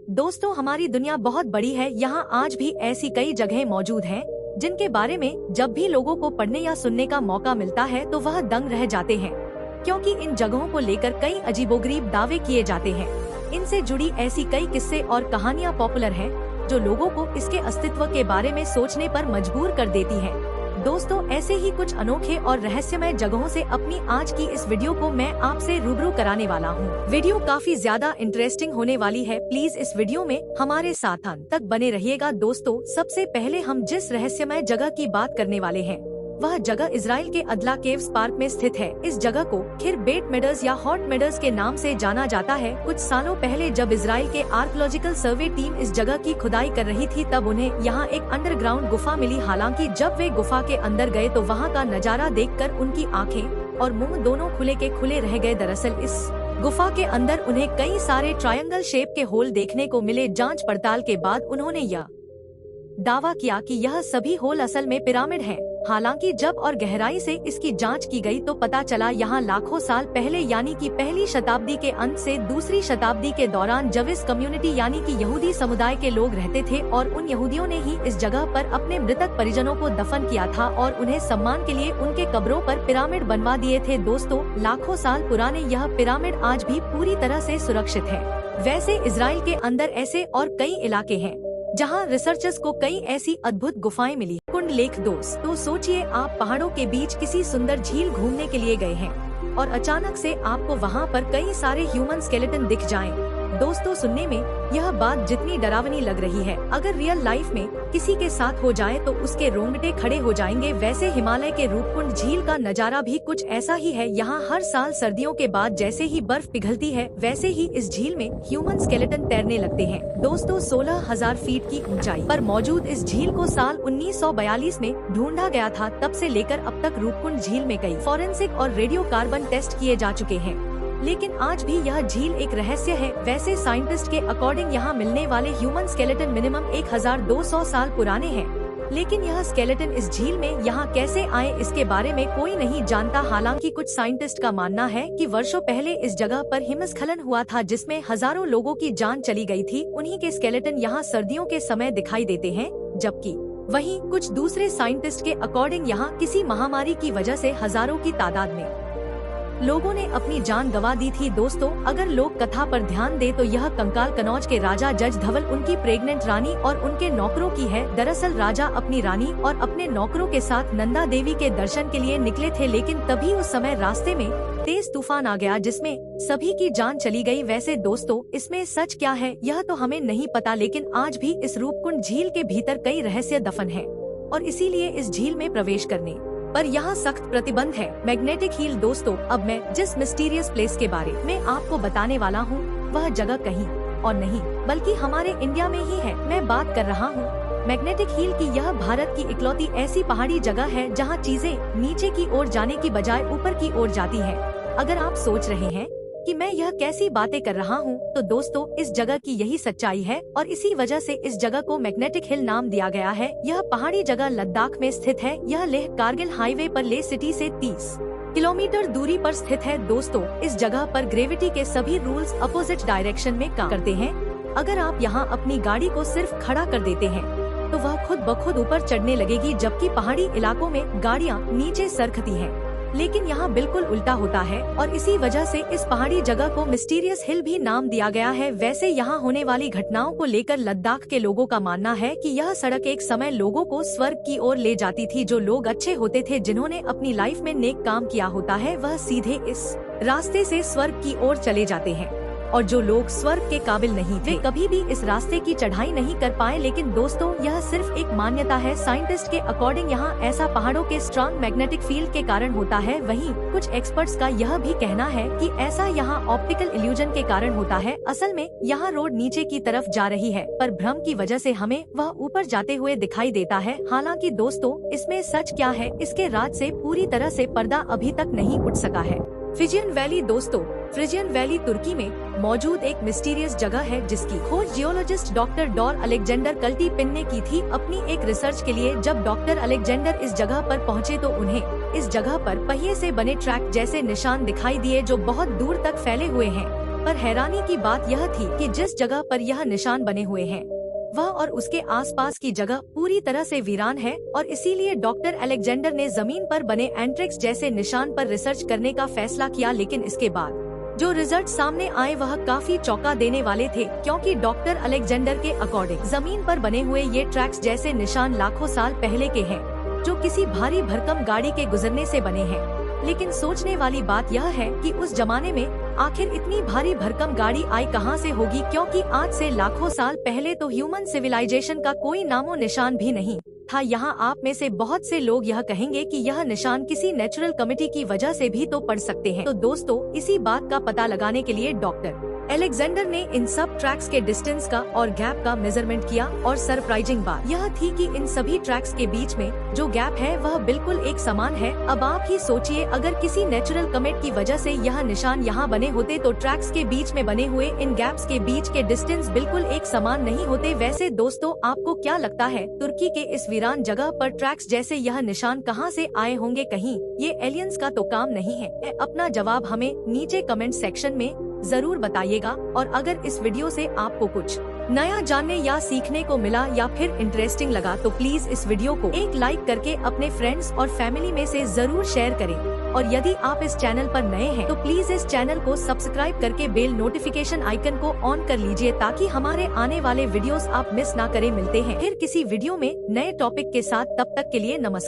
दोस्तों, हमारी दुनिया बहुत बड़ी है। यहाँ आज भी ऐसी कई जगहें मौजूद हैं जिनके बारे में जब भी लोगों को पढ़ने या सुनने का मौका मिलता है तो वह दंग रह जाते हैं, क्योंकि इन जगहों को लेकर कई अजीबोगरीब दावे किए जाते हैं। इनसे जुड़ी ऐसी कई किस्से और कहानियाँ पॉपुलर हैं जो लोगों को इसके अस्तित्व के बारे में सोचने पर मजबूर कर देती हैं। दोस्तों, ऐसे ही कुछ अनोखे और रहस्यमय जगहों से अपनी आज की इस वीडियो को मैं आपसे रूबरू कराने वाला हूँ। वीडियो काफी ज्यादा इंटरेस्टिंग होने वाली है। प्लीज इस वीडियो में हमारे साथ अंत तक बने रहिएगा। दोस्तों, सबसे पहले हम जिस रहस्यमय जगह की बात करने वाले हैं वह जगह इजराइल के अदला केव्स पार्क में स्थित है। इस जगह को खिरबेट मेडर्स या हॉट मेडर्स के नाम से जाना जाता है। कुछ सालों पहले जब इजराइल के आर्कियोलॉजिकल सर्वे टीम इस जगह की खुदाई कर रही थी तब उन्हें यहाँ एक अंडरग्राउंड गुफा मिली। हालांकि जब वे गुफा के अंदर गए तो वहाँ का नजारा देखकर उनकी आँखें और मुँह दोनों खुले के खुले रह गए। दरअसल इस गुफा के अंदर उन्हें कई सारे ट्रायंगल शेप के होल देखने को मिले। जाँच पड़ताल के बाद उन्होंने यह दावा किया कि यह सभी होल असल में पिरामिड हैं। हालांकि जब और गहराई से इसकी जांच की गई तो पता चला यहाँ लाखों साल पहले यानी कि पहली शताब्दी के अंत से दूसरी शताब्दी के दौरान जविस कम्युनिटी यानी कि यहूदी समुदाय के लोग रहते थे और उन यहूदियों ने ही इस जगह पर अपने मृतक परिजनों को दफन किया था और उन्हें सम्मान के लिए उनके कब्रों पर पिरामिड बनवा दिए थे। दोस्तों, लाखों साल पुराने यह पिरामिड आज भी पूरी तरह से सुरक्षित है। वैसे इजराइल के अंदर ऐसे और कई इलाके हैं जहां रिसर्चर्स को कई ऐसी अद्भुत गुफाएं मिली। कुंड लेक। दोस्तों, सोचिए आप पहाड़ों के बीच किसी सुंदर झील घूमने के लिए गए हैं और अचानक से आपको वहां पर कई सारे ह्यूमन स्केलेटन दिख जाएं। दोस्तों, सुनने में यह बात जितनी डरावनी लग रही है, अगर रियल लाइफ में किसी के साथ हो जाए तो उसके रोंगटे खड़े हो जाएंगे। वैसे हिमालय के रूपकुंड झील का नजारा भी कुछ ऐसा ही है। यहाँ हर साल सर्दियों के बाद जैसे ही बर्फ पिघलती है वैसे ही इस झील में ह्यूमन स्केलेटन तैरने लगते हैं। दोस्तों, 16,000 फीट की ऊंचाई पर मौजूद इस झील को साल 1942 में ढूंढा गया था। तब से लेकर अब तक रूपकुंड झील में कई फॉरेंसिक और रेडियो कार्बन टेस्ट किए जा चुके हैं, लेकिन आज भी यह झील एक रहस्य है। वैसे साइंटिस्ट के अकॉर्डिंग यहाँ मिलने वाले ह्यूमन स्केलेटन मिनिमम 1200 साल पुराने हैं, लेकिन यह स्केलेटन इस झील में यहाँ कैसे आए इसके बारे में कोई नहीं जानता। हालांकि कुछ साइंटिस्ट का मानना है कि वर्षों पहले इस जगह पर हिमस्खलन हुआ था जिसमें हजारों लोगों की जान चली गई थी। उन्हीं के स्केलेटन यहाँ सर्दियों के समय दिखाई देते हैं, जबकि वहीं कुछ दूसरे साइंटिस्ट के अकॉर्डिंग यहाँ किसी महामारी की वजह से हजारों की तादाद में लोगों ने अपनी जान गंवा दी थी। दोस्तों, अगर लोग कथा पर ध्यान दे तो यह कंकाल कनौज के राजा जज धवल, उनकी प्रेग्नेंट रानी और उनके नौकरों की है। दरअसल राजा अपनी रानी और अपने नौकरों के साथ नंदा देवी के दर्शन के लिए निकले थे, लेकिन तभी उस समय रास्ते में तेज तूफान आ गया जिसमें सभी की जान चली गई। वैसे दोस्तों, इसमें सच क्या है यह तो हमें नहीं पता, लेकिन आज भी इस रूपकुंड झील के भीतर कई रहस्य दफन है और इसीलिए इस झील में प्रवेश करने पर यहाँ सख्त प्रतिबंध है। Magnetic hill. दोस्तों, अब मैं जिस मिस्टीरियस प्लेस के बारे में आपको बताने वाला हूँ वह जगह कहीं और नहीं बल्कि हमारे इंडिया में ही है। मैं बात कर रहा हूँ मैग्नेटिक हील की। यह भारत की इकलौती ऐसी पहाड़ी जगह है जहाँ चीजें नीचे की ओर जाने की बजाय ऊपर की ओर जाती है। अगर आप सोच रहे हैं कि मैं यह कैसी बातें कर रहा हूँ, तो दोस्तों इस जगह की यही सच्चाई है और इसी वजह से इस जगह को मैग्नेटिक हिल नाम दिया गया है। यह पहाड़ी जगह लद्दाख में स्थित है। यह लेह कारगिल हाईवे पर लेह सिटी से 30 किलोमीटर दूरी पर स्थित है। दोस्तों, इस जगह पर ग्रेविटी के सभी रूल्स अपोजिट डायरेक्शन में काम करते हैं। अगर आप यहाँ अपनी गाड़ी को सिर्फ खड़ा कर देते हैं तो वह खुद ब खुद ऊपर चढ़ने लगेगी, जबकि पहाड़ी इलाकों में गाड़ियाँ नीचे सरकती हैं। लेकिन यहाँ बिल्कुल उल्टा होता है और इसी वजह से इस पहाड़ी जगह को मिस्टीरियस हिल भी नाम दिया गया है। वैसे यहाँ होने वाली घटनाओं को लेकर लद्दाख के लोगों का मानना है कि यह सड़क एक समय लोगों को स्वर्ग की ओर ले जाती थी। जो लोग अच्छे होते थे, जिन्होंने अपनी लाइफ में नेक काम किया होता है, वह सीधे इस रास्ते से स्वर्ग की ओर चले जाते हैं और जो लोग स्वर्ग के काबिल नहीं थे कभी भी इस रास्ते की चढ़ाई नहीं कर पाए। लेकिन दोस्तों, यह सिर्फ एक मान्यता है। साइंटिस्ट के अकॉर्डिंग यहाँ ऐसा पहाड़ों के स्ट्रॉन्ग मैग्नेटिक फील्ड के कारण होता है। वहीं कुछ एक्सपर्ट्स का यह भी कहना है कि ऐसा यहाँ ऑप्टिकल इल्यूजन के कारण होता है। असल में यहाँ रोड नीचे की तरफ जा रही है पर भ्रम की वजह से हमें वह ऊपर जाते हुए दिखाई देता है। हालांकि दोस्तों, इसमें सच क्या है इसके राज से पूरी तरह से पर्दा अभी तक नहीं उठ सका है। Phrygian Valley. दोस्तों, फ्रिजियन वैली तुर्की में मौजूद एक मिस्टीरियस जगह है जिसकी खोज जियोलॉजिस्ट डॉक्टर डॉर अलेक्जेंडर कल्टीपिन ने की थी अपनी एक रिसर्च के लिए। जब डॉक्टर अलेक्जेंडर इस जगह पर पहुंचे तो उन्हें इस जगह पर पहिए से बने ट्रैक जैसे निशान दिखाई दिए जो बहुत दूर तक फैले हुए हैं। पर हैरानी की बात यह थी कि जिस जगह पर यह निशान बने हुए हैं वह और उसके आसपास की जगह पूरी तरह से वीरान है और इसीलिए डॉक्टर अलेक्जेंडर ने जमीन पर बने एंट्रिक्स जैसे निशान पर रिसर्च करने का फैसला किया। लेकिन इसके बाद जो रिजल्ट सामने आए वह काफी चौंका देने वाले थे, क्योंकि डॉक्टर अलेक्जेंडर के अकॉर्डिंग जमीन पर बने हुए ये ट्रैक्स जैसे निशान लाखों साल पहले के हैं, जो किसी भारी भरकम गाड़ी के गुजरने से बने हैं। लेकिन सोचने वाली बात यह है कि उस जमाने में आखिर इतनी भारी भरकम गाड़ी आई कहां से होगी, क्योंकि आज से लाखों साल पहले तो ह्यूमन सिविलाइजेशन का कोई नामो निशान भी नहीं था। यहाँ आप में से बहुत से लोग यह कहेंगे कि यह निशान किसी नेचुरल कमिटी की वजह से भी तो पड़ सकते हैं। तो दोस्तों, इसी बात का पता लगाने के लिए डॉक्टर अलेक्जेंडर ने इन सब ट्रैक्स के डिस्टेंस का और गैप का मेजरमेंट किया और सरप्राइजिंग बात यह थी कि इन सभी ट्रैक्स के बीच में जो गैप है वह बिल्कुल एक समान है। अब आप ही सोचिए, अगर किसी नेचुरल कमेट की वजह से यह निशान यहाँ बने होते तो ट्रैक्स के बीच में बने हुए इन गैप्स के बीच के डिस्टेंस बिल्कुल एक समान नहीं होते। वैसे दोस्तों, आपको क्या लगता है, तुर्की के इस वीरान जगह पर ट्रैक्स जैसे यह निशान कहाँ से आए होंगे? कहीं ये एलियंस का तो काम नहीं है? अपना जवाब हमें नीचे कमेंट सेक्शन में जरूर बताइएगा। और अगर इस वीडियो से आपको कुछ नया जानने या सीखने को मिला या फिर इंटरेस्टिंग लगा तो प्लीज इस वीडियो को एक लाइक करके अपने फ्रेंड्स और फैमिली में से जरूर शेयर करें। और यदि आप इस चैनल पर नए हैं तो प्लीज इस चैनल को सब्सक्राइब करके बेल नोटिफिकेशन आइकन को ऑन कर लीजिए, ताकि हमारे आने वाले वीडियोस आप मिस ना करें। मिलते हैं फिर किसी वीडियो में नए टॉपिक के साथ, तब तक के लिए नमस्कार।